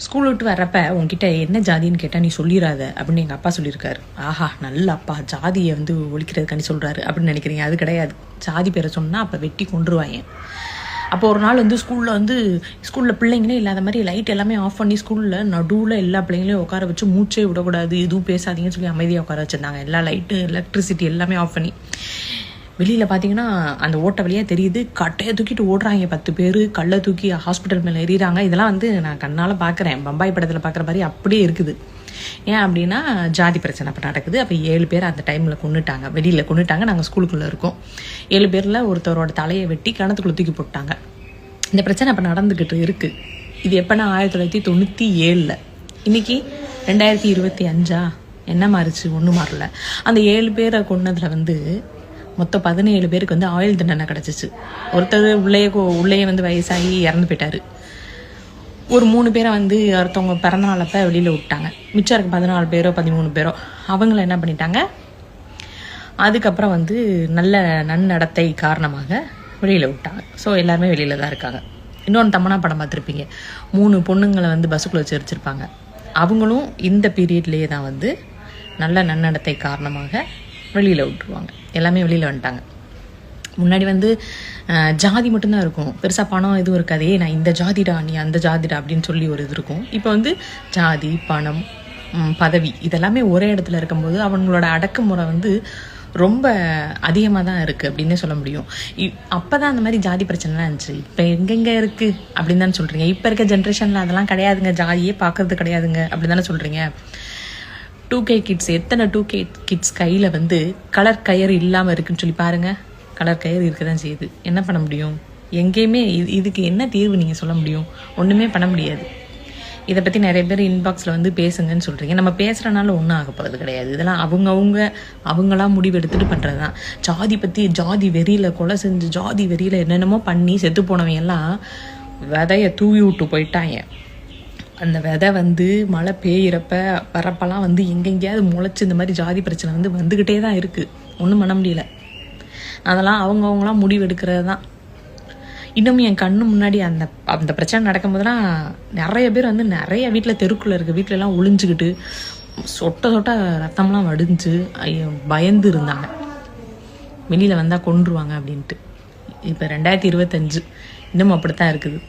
School விட்டு வர்றப்ப உங்ககிட்ட என்ன ஜாதின்னு கேட்டால் நீ சொல்லிடாத அப்படின்னு எங்கள் அப்பா சொல்லியிருக்காரு. ஆஹா, நல்ல அப்பா, ஜாதியை வந்து ஒழிக்கிறதுக்காண்டி சொல்கிறாரு அப்படின்னு நினைக்கிறீங்க. அது கிடையாது. ஜாதி பேரை சொன்னால் அப்போ வெட்டி கொண்டுருவாங்க. அப்போ ஒரு நாள் வந்து ஸ்கூலில் பிள்ளைங்களே இல்லாத மாதிரி லைட் எல்லாமே ஆஃப் பண்ணி ஸ்கூலில் நடுவில் எல்லா பிள்ளைங்களையும் உட்கார வச்சு மூச்சே விடக்கூடாது, எதுவும் பேசாதீங்கன்னு சொல்லி அமைதியாக உட்கார வச்சுருந்தாங்க. எல்லா லைட்டு, எலக்ட்ரிசிட்டி எல்லாமே ஆஃப் பண்ணி. வெளியில் பார்த்தீங்கன்னா அந்த ஓட்ட வழியாக தெரியுது, கட்டையை தூக்கிட்டு ஓடுறாங்க 10 பேர், கல்லை தூக்கி ஹாஸ்பிட்டல் மேலே எறிகிறாங்க. இதெல்லாம் வந்து நான் கண்ணால் பார்க்குறேன், பம்பாய் படத்தில் பார்க்குற மாதிரி அப்படியே இருக்குது. ஏன் அப்படின்னா ஜாதி பிரச்சனை அப்போ நடக்குது. அப்போ 7 பேர் அந்த டைமில் கொண்டுட்டாங்க, வெளியில் கொண்டுட்டாங்க. நாங்கள் ஸ்கூலுக்குள்ளே இருக்கோம். 7 பேரில் ஒருத்தரோட தலையை வெட்டி கிணத்துக்குள்ளே தூக்கி போட்டாங்க. இந்த பிரச்சனை அப்போ நடந்துக்கிட்டு இருக்குது. இது எப்போனா 1997. இன்றைக்கி 2025. என்ன மாறிச்சு? ஒன்றும் மாறல. அந்த 7 பேரை கொன்னதில் வந்து மொத்தம் 17 பேருக்கு வந்து ஆயுள் தண்டனை கிடச்சிச்சு. ஒருத்தர் உள்ளேயே வந்து வயசாகி இறந்து போயிட்டார். ஒரு 3 பேரை வந்து ஒருத்தவங்க பிறந்தநாளப்ப வெளியில் விட்டாங்க. மிச்சம் இருக்க 14 பேரோ 13 பேரோ அவங்கள என்ன பண்ணிட்டாங்க, அதுக்கப்புறம் வந்து நல்ல நன்னடத்தை காரணமாக வெளியில் விட்டாங்க. ஸோ எல்லாருமே வெளியில் தான் இருக்காங்க. இன்னொன்று தமன்னா படம் பார்த்துருப்பீங்க. 3 பொண்ணுங்களை வந்து பஸ்ஸுக்குள்ளே வச்சு எரிச்சிருப்பாங்க. அவங்களும் இந்த பீரியட்லேயே தான் வந்து நல்ல நன்னடத்தை காரணமாக வெளியில் விட்டுருவாங்க. எல்லாமே வெளியில் வந்துட்டாங்க. முன்னாடி வந்து ஜாதி மட்டும்தான் இருக்கும், பெருசாக பணம் எதுவும் இருக்காதே. நான் இந்த ஜாதிடா, நீ அந்த ஜாதிடா அப்படின்னு சொல்லி ஒரு இது இருக்கும். இப்போ வந்து ஜாதி, பணம், பதவி இதெல்லாமே ஒரே இடத்துல இருக்கும்போது அவங்களோட அடக்குமுறை வந்து ரொம்ப அதிகமாக தான் இருக்குது அப்படின்னே சொல்ல முடியும். அப்போ தான் அந்த மாதிரி ஜாதி பிரச்சனைலாம் இருந்துச்சு. இப்போ எங்கெங்கே இருக்குது அப்படின்னு தானே சொல்கிறீங்க. இப்போ இருக்க ஜென்ரேஷனில் அதெல்லாம் கிடையாதுங்க, ஜாதியே பார்க்கறது கிடையாதுங்க அப்படி தானே சொல்கிறீங்க. 2K கிட்ஸ், எத்தனை 2K கிட்ஸ் கையில் வந்து கலர் கயர் இல்லாமல் இருக்குன்னு சொல்லி பாருங்கள். கலர் கயர் இருக்க தான் செய்யுது. என்ன பண்ண முடியும்? எங்கேயுமே இதுக்கு என்ன தீர்வு நீங்கள் சொல்ல முடியும்? ஒன்றுமே பண்ண முடியாது. இதை பற்றி நிறைய பேர் இன்பாக்ஸில் வந்து பேசுங்கன்னு சொல்கிறீங்க. நம்ம பேசுகிறனால ஒன்றும் ஆக போகிறது கிடையாது. இதெல்லாம் அவங்களாம் முடிவு எடுத்துகிட்டு பண்ணுறது தான். ஜாதி பற்றி, ஜாதி வெறியில் கொலை செஞ்சு, ஜாதி வெறியில் என்னென்னமோ பண்ணி செத்து போனவங்க எல்லாம் விதையை தூவி விட்டு போயிட்டாங்க. அந்த விதை வந்து மழை வரப்பெல்லாம் வந்து எங்கெங்கேயாவது முளைச்சி இந்த மாதிரி ஜாதி பிரச்சனை வந்து வந்துக்கிட்டே தான் இருக்குது. ஒன்றும் பண்ண முடியல. அதெல்லாம் அவங்களாம் முடிவு எடுக்கிறது தான். இன்னும் என் கண்ணு முன்னாடி அந்த பிரச்சனை நடக்கும்போதெல்லாம் நிறைய பேர் வந்து நிறைய வீட்டில், தெருக்குள்ளே இருக்க வீட்டிலலாம் ஒளிஞ்சுக்கிட்டு சொட்ட ரத்தம்லாம் வடிஞ்சு பயந்து இருந்தாங்க, வெளியில் வந்தால் கொன்றுவாங்க அப்படின்ட்டு. இப்போ 2025 இன்னும் அப்படித்தான் இருக்குது.